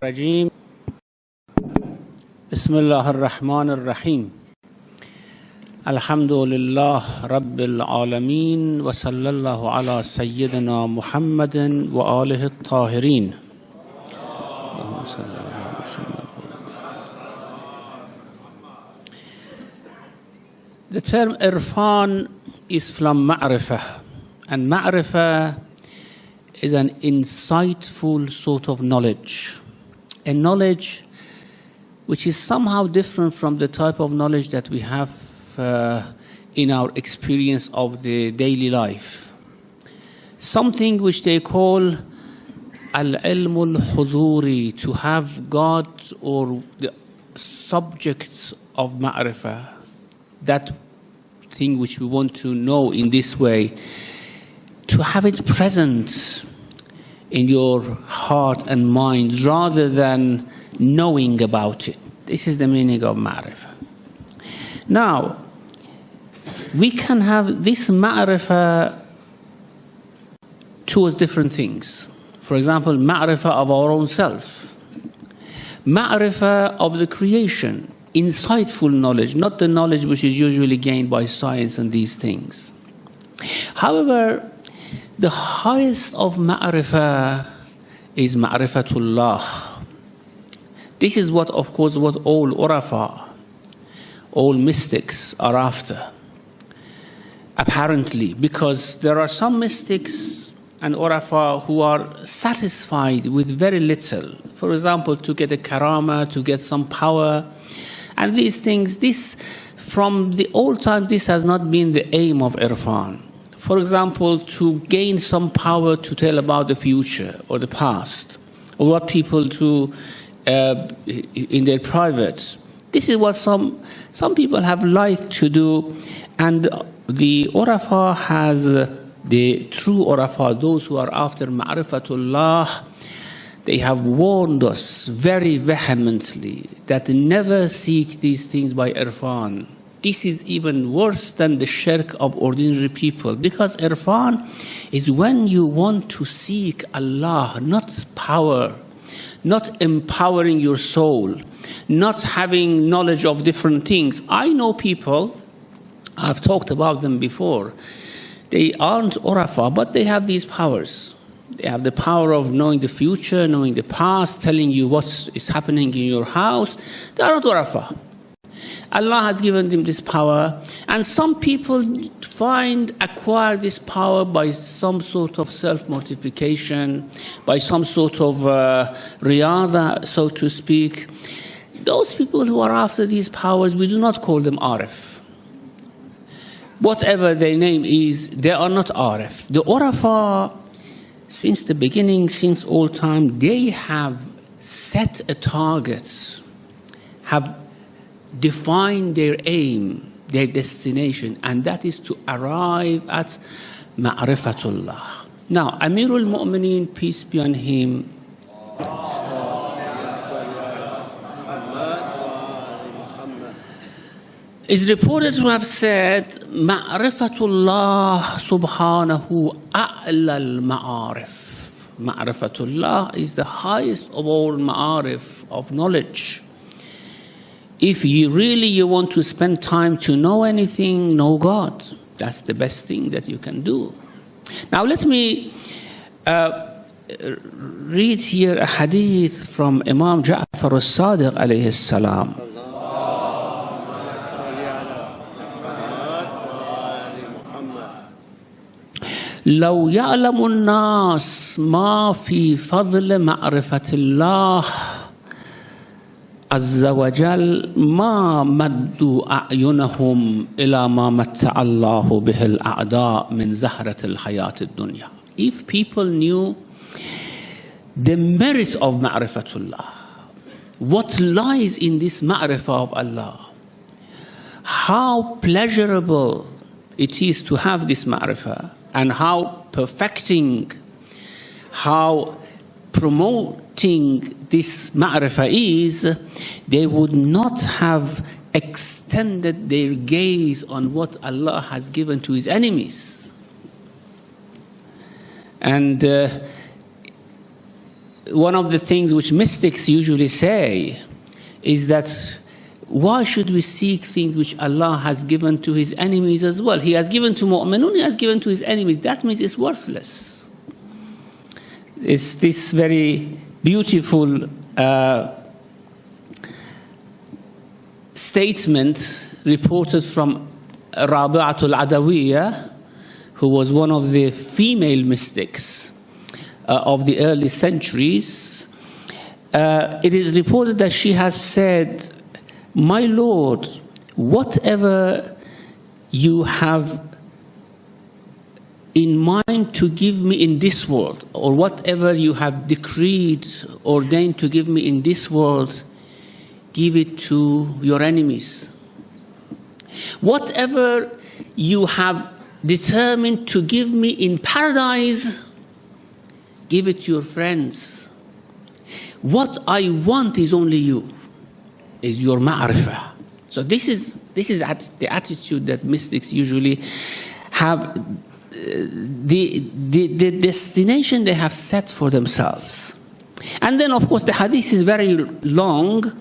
الرجيم بسم الله الرحمن الرحيم الحمد لله رب العالمين وصلى الله على سيدنا محمد وآله الطاهرين. The term irfan is from ma'rifah, and ma'rifah is an insightful sort of knowledge, a knowledge which is somehow different from the type of knowledge that we have in our experience of the daily life. Something which they call al-ilm al-huduri, to have God or the subject of ma'rifah, that thing which we want to know in this way, to have it present in your heart and mind rather than knowing about it. This is the meaning of ma'rifah. Now, we can have this ma'rifah towards different things. For example, ma'rifah of our own self, ma'rifah of the creation, insightful knowledge, not the knowledge which is usually gained by science and these things. However, the highest of ma'rifah is ma'rifatullah. This is what, of course, what all urafa, all mystics are after, apparently, because there are some mystics and urafa who are satisfied with very little. For example, to get a karama, to get some power, and these things, this, from the old time, this has not been the aim of irfan. For example, to gain some power to tell about the future or the past, or what people do in their privates. This is what some people have liked to do, and the urafa has, the true urafa, those who are after ma'rifatullah, they have warned us very vehemently that never seek these things by irfan. This is even worse than the shirk of ordinary people, because irfan is when you want to seek Allah, not power, not empowering your soul, not having knowledge of different things. I know people, I've talked about them before, they aren't urafa, but they have these powers. They have the power of knowing the future, knowing the past, telling you what is happening in your house. They are not urafa. Allah has given them this power, and some people acquire this power by some sort of self-mortification, by some sort of riyada, so to speak. Those people who are after these powers, we do not call them arif. Whatever their name is, they are not arif. The urafa, since the beginning, since all time, they have set a target, have defined their aim, their destination, and that is to arrive at ma'rifatullah. Now, Amirul Mu'mineen, peace be on him, is reported to have said, Ma'rifatullah subhanahu a'la al-ma'arif. Ma'rifatullah is the highest of all ma'arif, of knowledge. If you want to spend time to know anything, know God. That's the best thing that you can do. Now let me read here a hadith from Imam Ja'far al-Sadiq alayhi salam. لو يعلم الناس ما في فضل معرفة الله عز وجل ما مدوا أعينهم إلى ما متع الله به الأعداء من زهرة الحياة الدنيا. If people knew the merit of ma'rifatullah, what lies in this ma'rifah of Allah, how pleasurable it is to have this ma'rifah, and how perfecting, how promoting this ma'rifah is, they would not have extended their gaze on what Allah has given to His enemies. And one of the things which mystics usually say is that why should we seek things which Allah has given to His enemies as well? He has given to mu'minun, He has given to His enemies. That means it's worthless. It's this very beautiful statement reported from Rabi'atul Adawiyya, who was one of the female mystics of the early centuries. It is reported that she has said, "My Lord, whatever you have in mind to give me in this world, or whatever you have decreed, ordained to give me in this world, give it to your enemies. Whatever you have determined to give me in paradise, give it to your friends. What I want is only you, is your ma'rifah." So this is the attitude that mystics usually have, the destination they have set for themselves. And then, of course, the hadith is very long.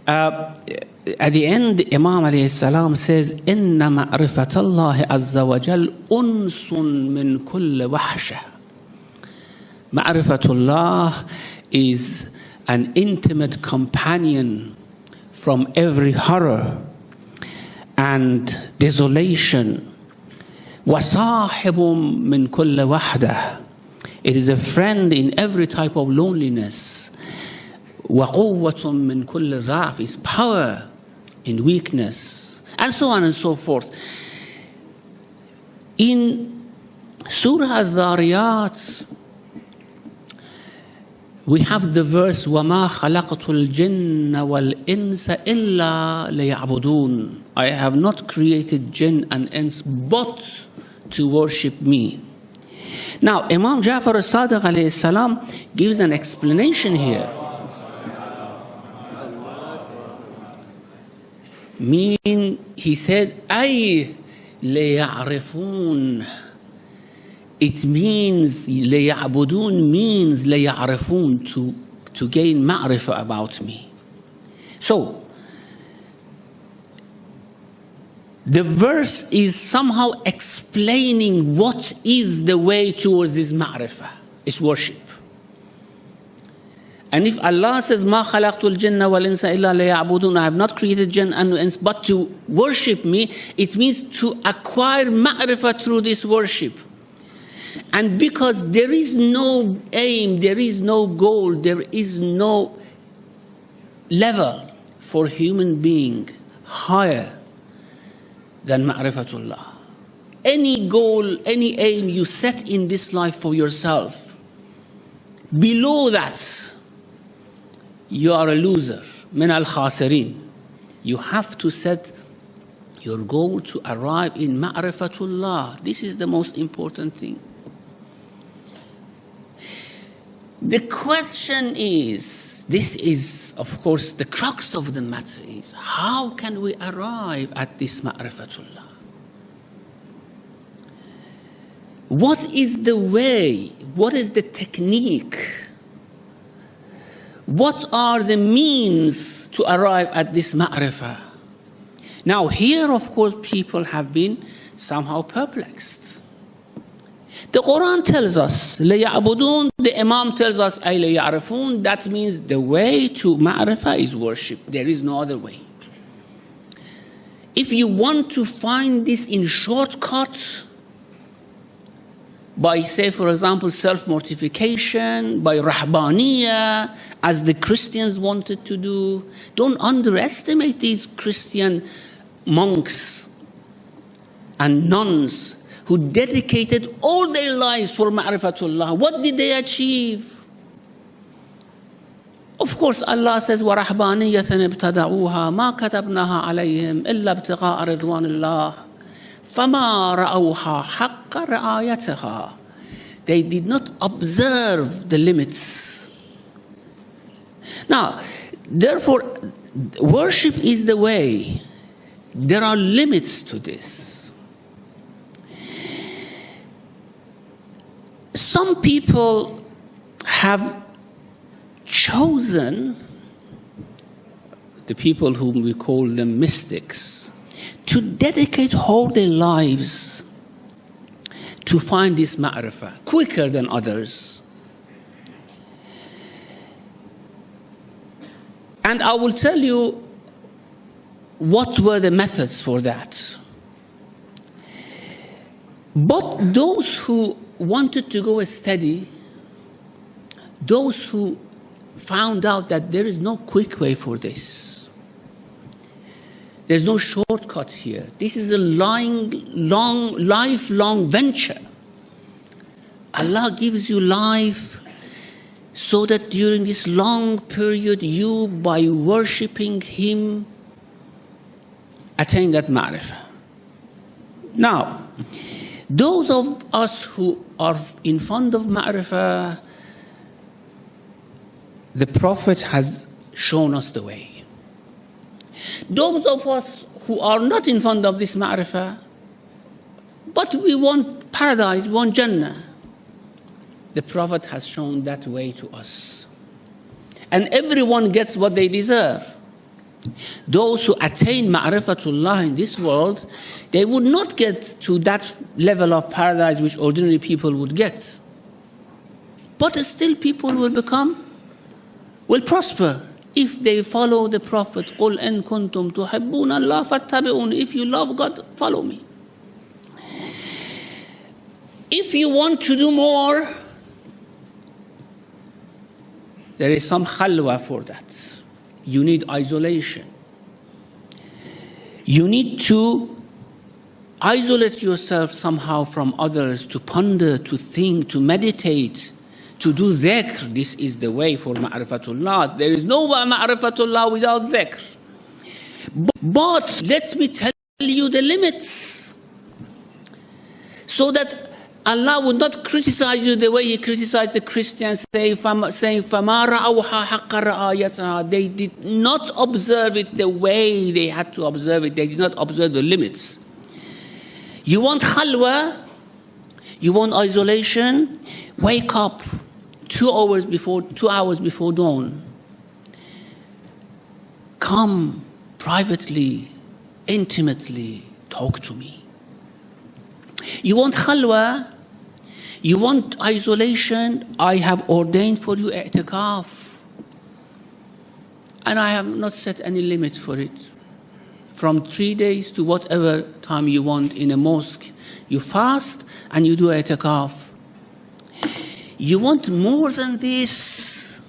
At the end, the Imam alayhi salam says, "Inna ma'rifat Allah azza wa jal unsun min kull wahsha." Ma'rifatullah is an intimate companion from every horror and desolation. وَصَاحِبٌ مِّن كُلِّ وَحْدَةٍ. It is a friend in every type of loneliness. وَقُوَّةٌ مِّن كُلِّ ضَعْفٍ. Is power in weakness, and so on and so forth. In Surah Al-Dhariyat, we have the verse, وَمَا خَلَقْتُ الْجِنَّ وَالْإِنسَ إِلَّا لِيَعْبُدُونَ. I have not created jinn and ins but to worship me. Now, Imam Ja'far al-Sadiq alayhi salam gives an explanation here. He says, أي ليعرفون. It means, ليعبدون means ليعرفون, to gain ma'rifah about me. So, the verse is somehow explaining what is the way towards this ma'rifah. It's worship. And if Allah says, مَا خَلَقْتُ الْجِنَّ وَالْإِنسَ إِلَّا لِيَعْبُدُونَ, I have not created jinn and ins but to worship me, it means to acquire ma'rifah through this worship. And because there is no aim, there is no goal, there is no level for human being higher than ma'rifatullah. Any goal, any aim you set in this life for yourself, below that, you are a loser, min al-khasirin. You have to set your goal to arrive in ma'rifatullah. This is the most important thing. The question is, this is, of course, the crux of the matter is, how can we arrive at this ma'rifatullah? What is the way? What is the technique? What are the means to arrive at this ma'rifah? Now here, of course, people have been somehow perplexed. The Quran tells us, لَيَعْبُدُونَ, the Imam tells us, أَيْ لَيَعْرِفُونَ, that means the way to ma'rifah is worship. There is no other way. If you want to find this in shortcut, by, say, for example, self-mortification, by rahbaniyah, as the Christians wanted to do, don't underestimate these Christian monks and nuns who dedicated all their lives for ma'rifatullah. What did they achieve? Of course, Allah says, وَرَحْبَانِيَّةً ابْتَدَعُوهَا مَا كَتَبْنَاهَا عَلَيْهِمْ إِلَّا ابْتِغَاءَ رِضْوَانِ اللَّهِ فَمَا رَأَوْهَا حَقَّ رِعَايَتِهَا. They did not observe the limits. Now, therefore, worship is the way. There are limits to this. Some people have chosen the people whom we call them mystics to dedicate whole their lives to find this ma'rifah quicker than others. And I will tell you what were the methods for that. But those who wanted to go steady, those who found out that there is no quick way for this, there's no shortcut here. This is a lifelong venture. Allah gives you life so that during this long period, you, by worshipping Him, attain that ma'rifah. Now, those of us who are in front of ma'rifah, the Prophet has shown us the way. Those of us who are not in front of this ma'rifah, but we want paradise, we want Jannah, the Prophet has shown that way to us. And everyone gets what they deserve. Those who attain ma'rifatullah in this world, they would not get to that level of paradise which ordinary people would get. But still people will prosper if they follow the Prophet. قُلْ إِن كُنْتُمْ تُحِبُّونَ اللَّهَ فَاتَّبِعُونِ. If you love God, follow me. If you want to do more, there is some khalwa for that. You need isolation. You need to isolate yourself somehow from others, to ponder, to think, to meditate, to do dhikr. This is the way for ma'rifatullah. There is no ma'rifatullah without dhikr. But let me tell you the limits, so that Allah would not criticize you the way He criticized the Christians, saying, فَمَا رَأَوْهَا حَقَّ رَآيَتَهَا. They did not observe it the way they had to observe it. They did not observe the limits. You want khalwa, you want isolation, wake up 2 hours before dawn. Come privately, intimately, talk to me. You want khalwa, you want isolation, I have ordained for you i'tikaf. And I have not set any limit for it. From 3 days to whatever time you want in a mosque, you fast and you do i'tikaf. You want more than this.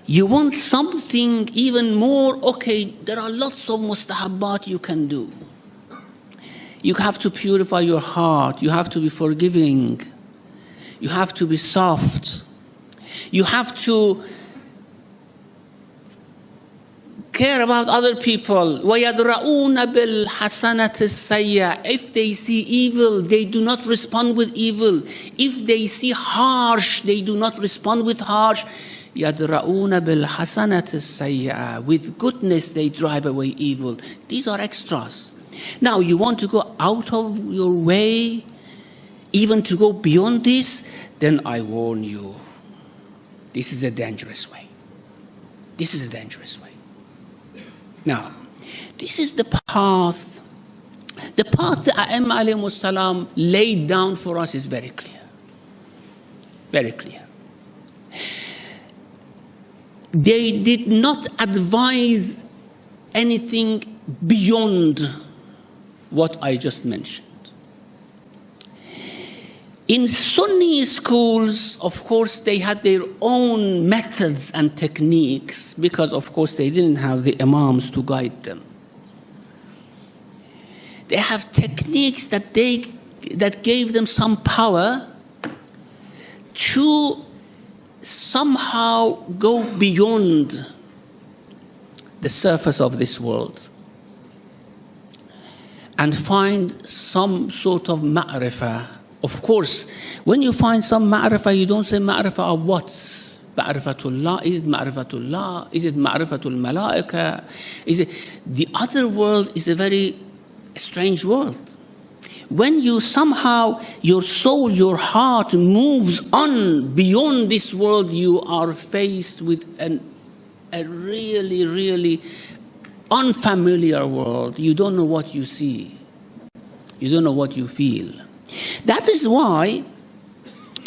You want something even more. Okay, there are lots of mustahabbat you can do. You have to purify your heart. You have to be forgiving. You have to be soft. You have to care about other people. وَيَدْرَؤُونَ بِالْحَسَنَةِ السَّيِّئَةِ. If they see evil, they do not respond with evil. If they see harsh, they do not respond with harsh. يَدْرَؤُونَ بِالْحَسَنَةِ السَّيِّئَةِ. With goodness, they drive away evil. These are extras. Now, you want to go out of your way, even to go beyond this, then I warn you, this is a dangerous way. This is a dangerous way. Now, this is the path. The path that A'imma alayhimus salam laid down for us is very clear. Very clear. They did not advise anything beyond what I just mentioned. In Sunni schools, of course, they had their own methods and techniques because, of course, they didn't have the imams to guide them. They have techniques that gave them some power to somehow go beyond the surface of this world and find some sort of ma'rifah. Of course, when you find some ma'rifah, you don't say ma'rifah of what? Ma'rifatullah, is it ma'rifatullah? Is it ma'rifatul malaika? Is it the other world is a very strange world. when you somehow, your soul, your heart moves on beyond this world, you are faced with a really, really unfamiliar world. You don't know what you see. You don't know what you feel. That is why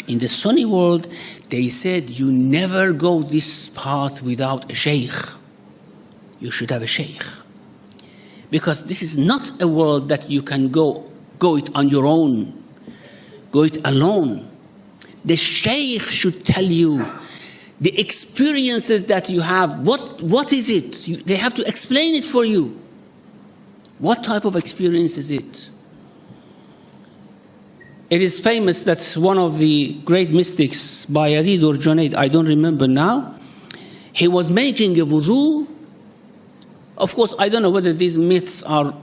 in the Sunni world, they said you never go this path without a sheikh. You should have a sheikh. Because this is not a world that you can go it on your own, go it alone. The sheikh should tell you the experiences that you have. What is it? They have to explain it for you. What type of experience is it? It is famous that one of the great mystics, Bayazid or Junaid, I don't remember now, he was making a wudu. Of course, I don't know whether these myths are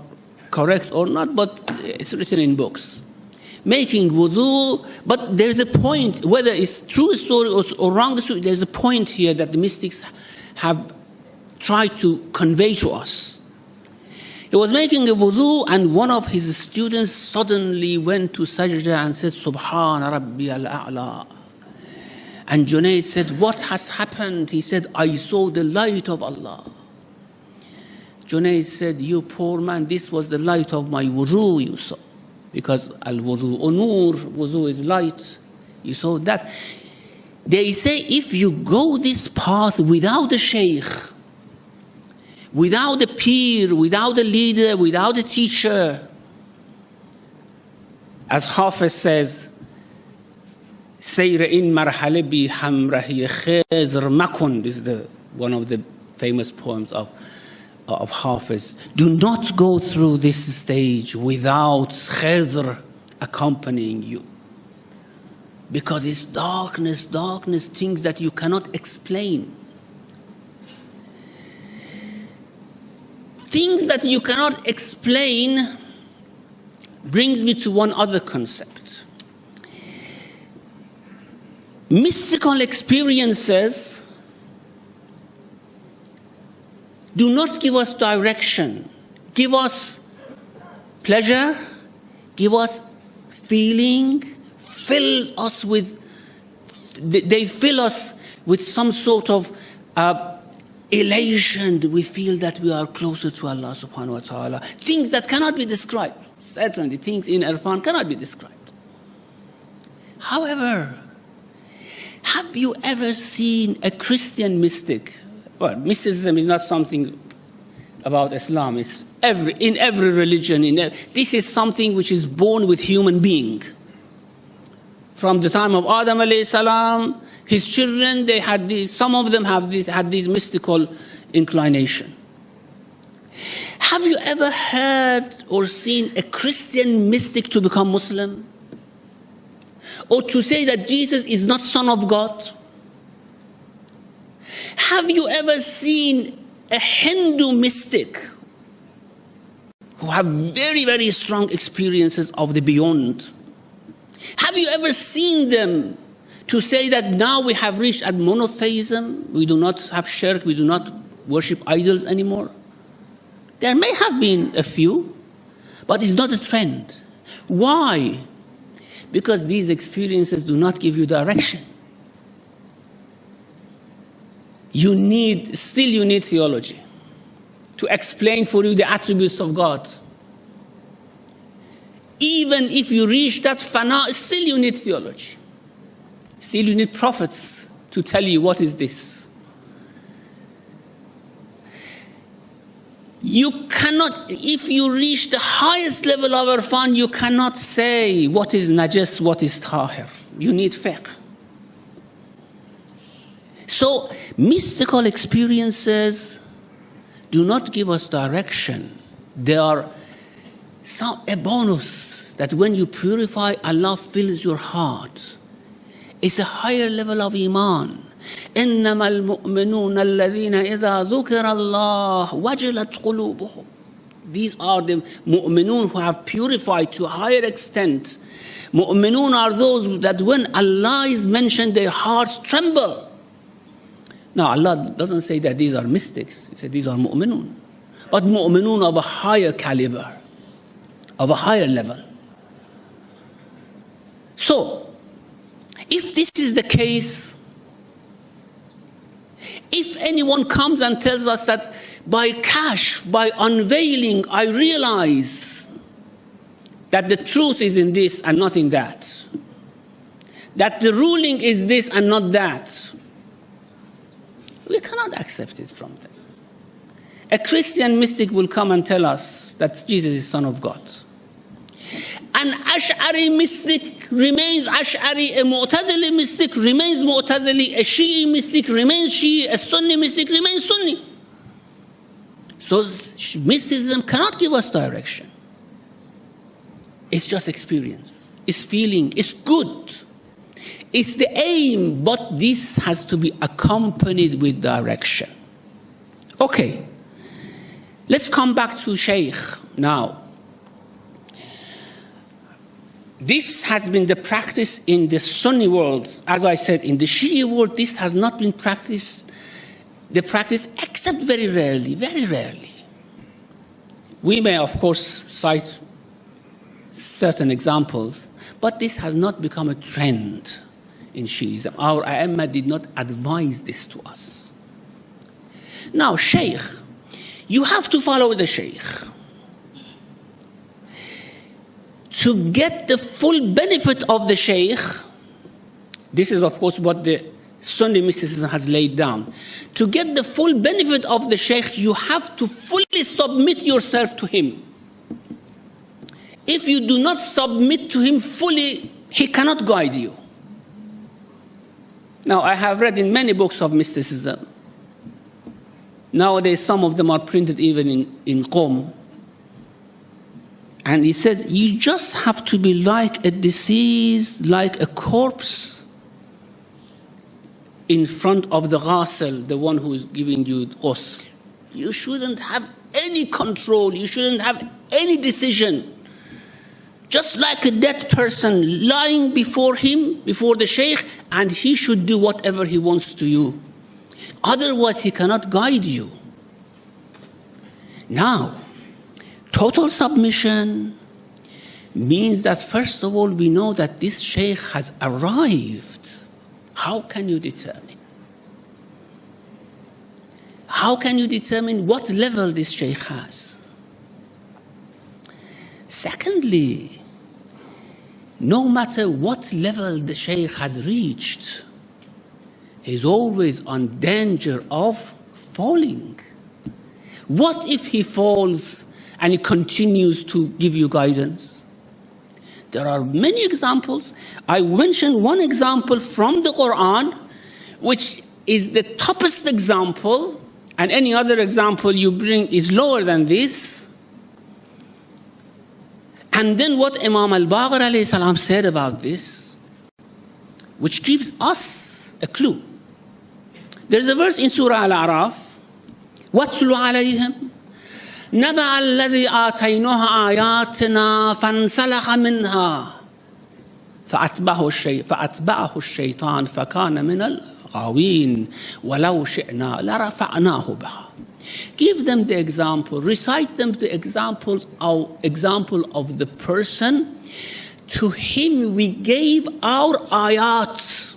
correct or not, but it's written in books. Making wudu, but there's a point, whether it's true story or wrong story, there's a point here that the mystics have tried to convey to us. He was making a wudu, and one of his students suddenly went to sajda and said, Subhana Rabbi al-A'la. And Junaid said, what has happened? He said, I saw the light of Allah. Junaid said, you poor man, this was the light of my wudu you saw. Because al-wudu nur, wudu is light. You saw that. They say if you go this path without a sheikh, without a peer, without a leader, without a teacher, as Hafiz says, Sayr in marhale bi hamrahi khazr makun, this is one of the famous poems of Hafiz. Do not go through this stage without khazr accompanying you. Because it's darkness, things that you cannot explain. Things that you cannot explain brings me to one other concept. Mystical experiences do not give us direction, give us pleasure, give us feeling, fill us with, they fill us with some sort of elation. We feel that we are closer to Allah subhanahu wa ta'ala. Things that cannot be described. Certainly, things in Irfan cannot be described. However, have you ever seen a Christian mystic? Well, mysticism is not something about Islam. It's in every religion. This is something which is born with human being. From the time of Adam alayhi salam, his children, they had these, some of them had these mystical inclination. Have you ever heard or seen a Christian mystic to become Muslim? Or to say that Jesus is not Son of God? Have you ever seen a Hindu mystic who have very, very strong experiences of the beyond? Have you ever seen them to say that now we have reached at monotheism, we do not have shirk, we do not worship idols anymore? There may have been a few, but it's not a trend. Why? Because these experiences do not give you direction. You need theology to explain for you the attributes of God. Even if you reach that fana, still you need theology. Still you need prophets to tell you what is this. You cannot, if you reach the highest level of irfan, you cannot say what is najas, what is tahir. You need fiqh. So, mystical experiences do not give us direction. They are a bonus that when you purify, Allah fills your heart. It's a higher level of iman. إنما المؤمنون الذين إذا ذكر الله وجلت قلوبهم. These are the mu'minun who have purified to a higher extent. Mu'minun are those that when Allah is mentioned, their hearts tremble. Now, Allah doesn't say that these are mystics. He said these are mu'minun. But mu'minun of a higher caliber, of a higher level. So, if this is the case, if anyone comes and tells us that by kashf, by unveiling, I realize that the truth is in this and not in that, that the ruling is this and not that, we cannot accept it from them. A Christian mystic will come and tell us that Jesus is Son of God. An Ash'ari mystic remains Ash'ari, a Mu'tazili mystic remains Mu'tazili, a Shi'i mystic remains Shi'i, a Sunni mystic remains Sunni. So mysticism cannot give us direction. It's just experience, it's feeling, it's good. It's the aim, but this has to be accompanied with direction. Okay, let's come back to Shaykh now. This has been the practice in the Sunni world. As I said, in the Shi'i world, this has not been the practice except very rarely, very rarely. We may, of course, cite certain examples, but this has not become a trend in Shi'ism. Our A'imma did not advise this to us. Now, Shaykh, you have to follow the Shaykh. To get the full benefit of the Shaykh, this is of course what the Sunni mysticism has laid down. To get the full benefit of the Shaykh, you have to fully submit yourself to him. If you do not submit to him fully, he cannot guide you. Now, I have read in many books of mysticism. Nowadays, some of them are printed even in Qom. And he says, you just have to be like a deceased, like a corpse in front of the ghasl, the one who is giving you ghusl. You shouldn't have any control. You shouldn't have any decision. Just like a dead person lying before him, before the Shaykh, and he should do whatever he wants to you. Otherwise, he cannot guide you. Now, total submission means that, first of all, we know that this Shaykh has arrived. How can you determine? How can you determine what level this Shaykh has? Secondly, no matter what level the Shaykh has reached, he's always on danger of falling. What if he falls and he continues to give you guidance? There are many examples. I mentioned one example from the Quran, which is the toughest example, and any other example you bring is lower than this. And then what Imam al-Baqir alayhi salam said about this, which gives us a clue. There's a verse in Surah Al-A'raf, وَاتْلُ عَلَيْهِمْ نبع الذي آتيناه آياتنا فانسلخ منها فأتبعه الشيطان فكان من الغاوين ولو شئنا لرفعناه بها. Give them the example, recite them the example of the person to him we gave our ayat.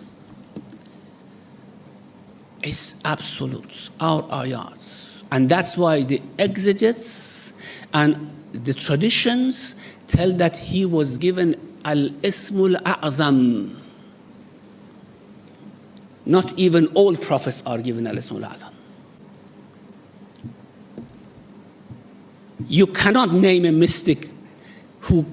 It's absolute, our ayat. And that's why the exegetes and the traditions tell that he was given al-ismul a'zam. Not even all prophets are given al-ismul a'zam. You cannot name a mystic who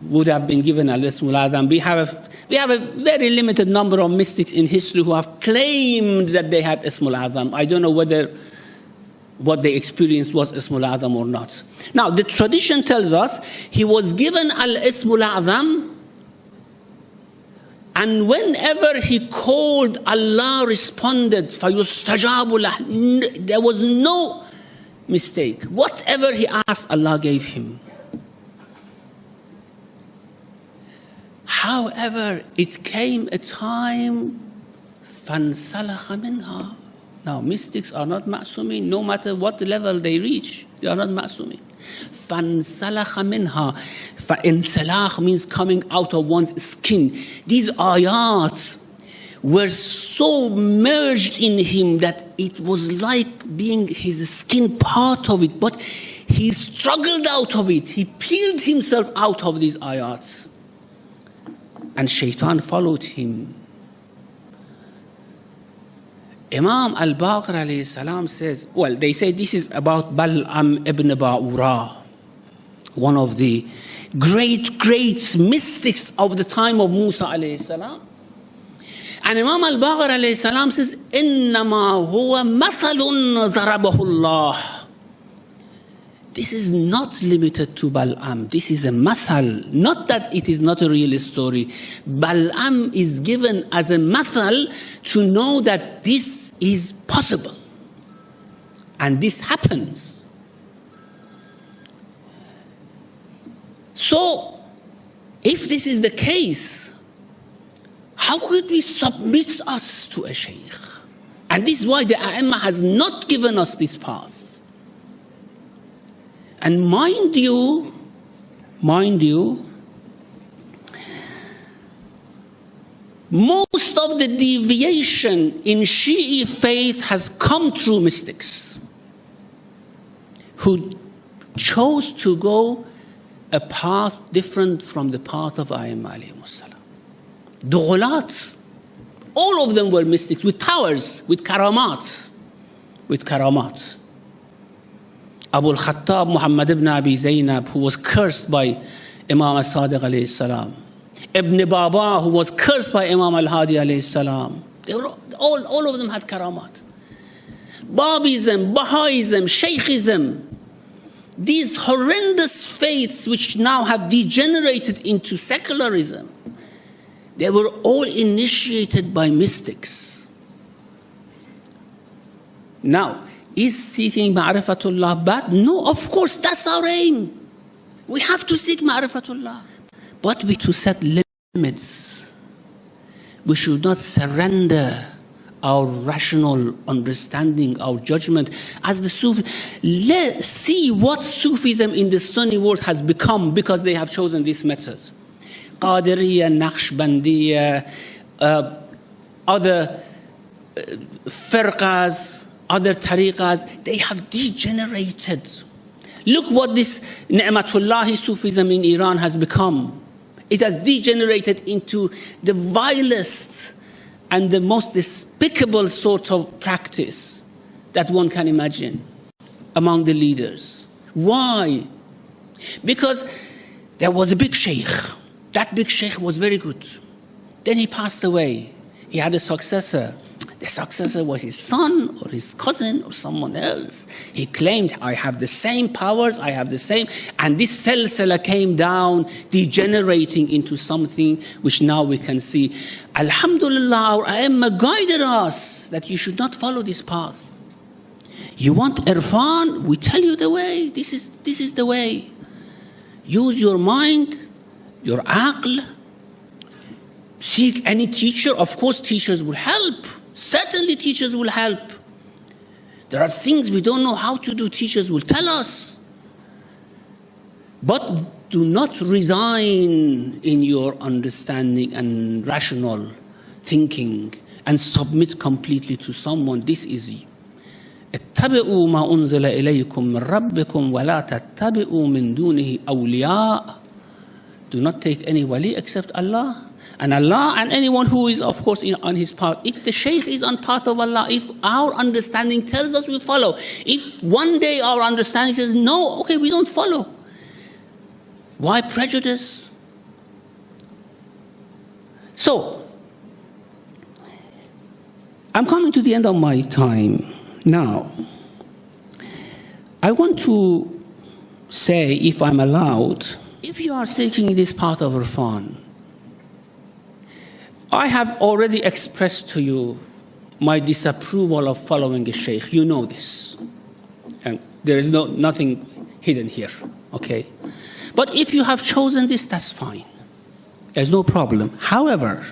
would have been given al-ismul a'zam. We have a very limited number of mystics in history who have claimed that they had ismul a'zam. I don't know whether what they experienced was ismul a'zam or not. Now, the tradition tells us he was given al-ismul a'zam, and whenever he called, Allah responded. فَيُسْتَجَابُ لَهُ. There was no mistake. Whatever he asked, Allah gave him. However, it came a time فَانْسَلَخَ مِنْهَا. Now, mystics are not ma'sumin, no matter what level they reach, they are not ma'sumin. فَانْسَلَخَ مِنْهَا. فَإِنْسَلَاخ means coming out of one's skin. These ayat were so merged in him that it was like being his skin part of it, but he struggled out of it. He peeled himself out of these ayats. And shaitan followed him. Imam al-Baqir alayhi salam says, well, they say this is about Bal'am ibn Ba'ura, one of the great mystics of the time of Musa alayhi salam. And Imam al-Baqir alayhi salam says, إِنَّمَا هُوَ مَثَلٌ ضَرَبَهُ اللَّهُ. This is not limited to Bal'am. This is a masal. Not that it is not a real story. Bal'am is given as a masal to know that this is possible. And this happens. So, if this is the case, how could we submit us to a shaykh? And this is why the A'imah has not given us this path. And mind you, most of the deviation in Shi'i faith has come through mystics who chose to go a path different from the path of A'immah alayhimus salam. Dughulat, all of them were mystics with powers, with karamat. Abu al-Khattab Muhammad ibn Abi Zaynab, who was cursed by Imam al-Sadiq alayhi salam. Ibn Baba, who was cursed by Imam al-Hadi alayhi salam. They were all of them had karamat. Babism, Bahaism, Shaykhism, these horrendous faiths which now have degenerated into secularism, they were all initiated by mystics. Now, is seeking ma'rifatullah bad? No, of course, that's our aim. We have to seek ma'rifatullah. But we to set limits. We should not surrender our rational understanding, our judgment. As the Sufi, let's see what Sufism in the Sunni world has become because they have chosen this method. Qadiriyya, Naqshbandiyya, other firqas, other tariqas, they have degenerated. Look what this Ni'matullahi Sufism in Iran has become. It has degenerated into the vilest and the most despicable sort of practice that one can imagine among the leaders. Why? Because there was a big sheikh. That big sheikh was very good. Then he passed away. He had a successor. The successor was his son or his cousin or someone else. He claimed, I have the same powers, I have the same. And this silsila came down, degenerating into something which now we can see. Alhamdulillah, our A'immah guided us that you should not follow this path. You want irfan? We tell you the way. This is the way. Use your mind, your aql. Seek any teacher. Of course, teachers will help. Certainly teachers will help. There are things we don't know how to do, teachers will tell us. But do not resign in your understanding and rational thinking and submit completely to someone. This is اتبعوا ما أنزل إليكم من ربكم ولا تتبعوا من دونه أولياء. Do not take any wali except Allah. And Allah and anyone who is, of course, on his path. If the shaykh is on path of Allah, if our understanding tells us, we follow. If one day our understanding says, no, okay, we don't follow. Why prejudice? So, I'm coming to the end of my time. Now, I want to say, if I'm allowed, if you are seeking this path of irfan, I have already expressed to you my disapproval of following a sheikh. You know this. And there is nothing hidden here, okay? But if you have chosen this, that's fine. There's no problem. However,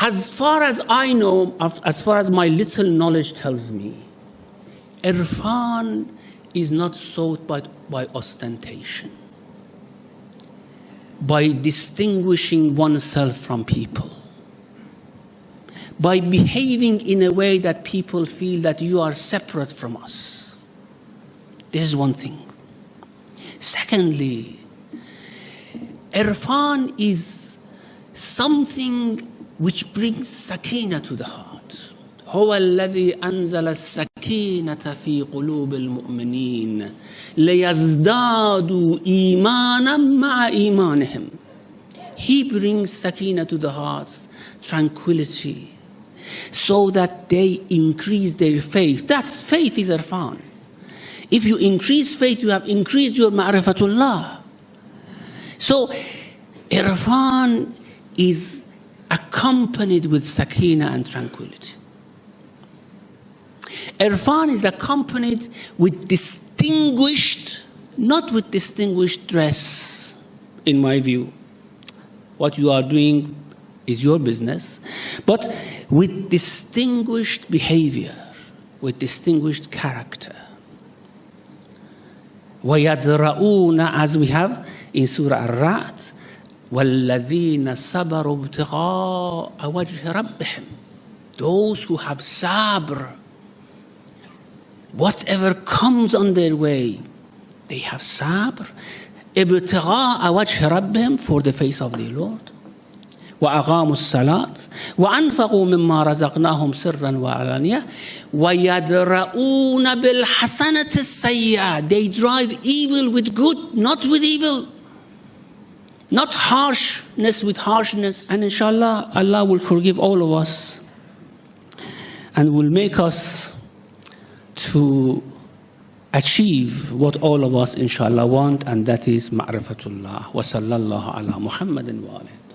as far as I know, as far as my little knowledge tells me, irfan is not sought by ostentation, by distinguishing oneself from people, by behaving in a way that people feel that you are separate from us. This is one thing. Secondly, irfan is something which brings sakina to the heart. هو الذي أنزل السكينة في قلوب المؤمنين ليزدادوا إيمانا مع إيمانهم. He brings sakina to the hearts, tranquility, so that they increase their faith. That's faith is irfan. If you increase faith, you have increased your ma'rifatullah. So irfan is accompanied with sakina and tranquility. Irfan is accompanied with distinguished, not with distinguished dress, in my view. What you are doing is your business, but with distinguished behavior, with distinguished character. وَيَدْرَؤُونَ, as we have in Surah Al-Ra'd, وَالَّذِينَ صَبَرُوا ابْتِغَاءَ وَجْهِ رَبِّهِمْ. Those who have sabr, whatever comes on their way, they have sabr. ابْتِغَاءَ وَجْهِ رَبِّهِمْ, for the face of their Lord. وَأَقَامُوا الصَّلَاةَ وَأَنْفَقُوا مِمَّا رَزَقْنَاهُمْ سِرًّا وَعَلَانِيَةً وَيَدْرَؤُونَ بِالْحَسَنَةِ السَّيِّئَةِ. They drive evil with good, not with evil. Not harshness with harshness. And inshallah, Allah will forgive all of us and will make us to achieve what all of us inshallah want, and that is ma'rifatullah. Wa sallallahu ala Muhammadin wa alihi.